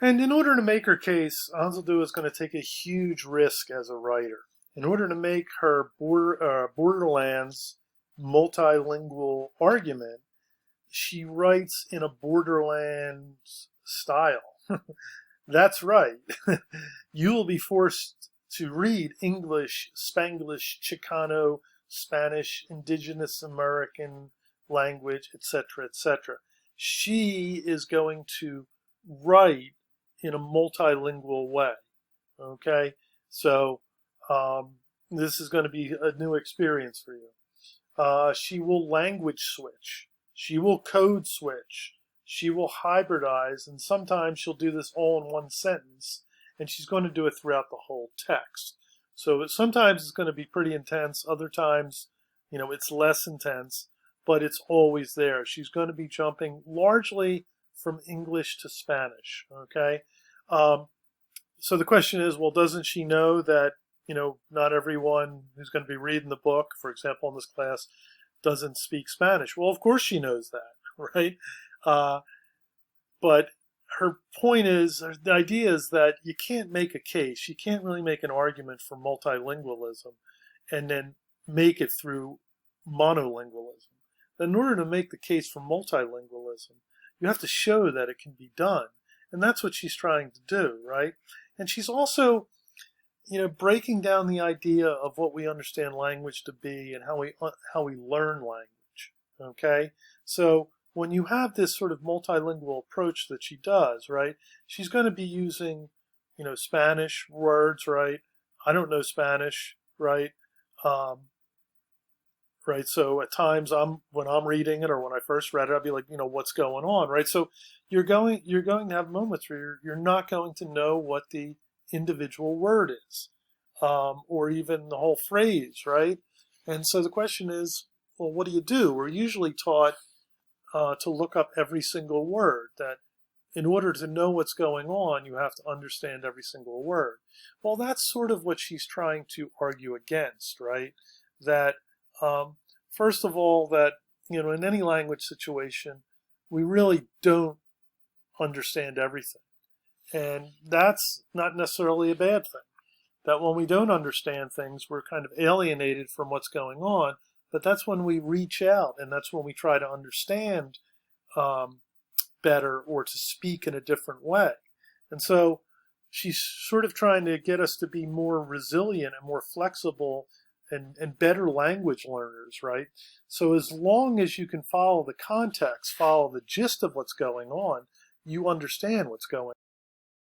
And in order to make her case, Anzaldúa is going to take a huge risk as a writer. In order to make her Borderlands multilingual argument, she writes in a Borderlands style. That's right. You will be forced to read English, Spanglish, Chicano, Spanish, Indigenous American language, etc., etc. She is going to write in a multilingual way. Okay, so this is going to be a new experience for you. She will language switch. She will code switch. She will hybridize, and sometimes she'll do this all in one sentence, and she's going to do it throughout the whole text. So sometimes it's going to be pretty intense. Other times, it's less intense, but it's always there. She's going to be jumping largely from English to Spanish. Okay. Um, so the question is, well, doesn't she know that, not everyone who's going to be reading the book, for example, in this class, doesn't speak Spanish? Well, of course she knows that, right? Uh, but her point is, the idea is that you can't make a case, you can't really make an argument for multilingualism and then make it through monolingualism. In order to make the case for multilingualism, you have to show that it can be done. And that's what she's trying to do, right? And she's also, breaking down the idea of what we understand language to be and how we learn language. Okay, so when you have this sort of multilingual approach that she does, right? She's going to be using, Spanish words, right? I don't know Spanish, right? Um, right. So at times when I'm reading it or when I first read it, I'll be like, what's going on, right? So you're going to have moments where you're not going to know what the individual word is, or even the whole phrase, right? And so the question is, well, what do? We're usually taught to look up every single word. That in order to know what's going on, you have to understand every single word. Well, that's sort of what she's trying to argue against, right? That first of all, that in any language situation, we really don't understand everything. And that's not necessarily a bad thing. That when we don't understand things, we're kind of alienated from what's going on. But that's when we reach out, and that's when we try to understand um, better or to speak in a different way. And so she's sort of trying to get us to be more resilient and more flexible and better language learners, right? So as long as you can follow the context, follow the gist of what's going on, you understand what's going on.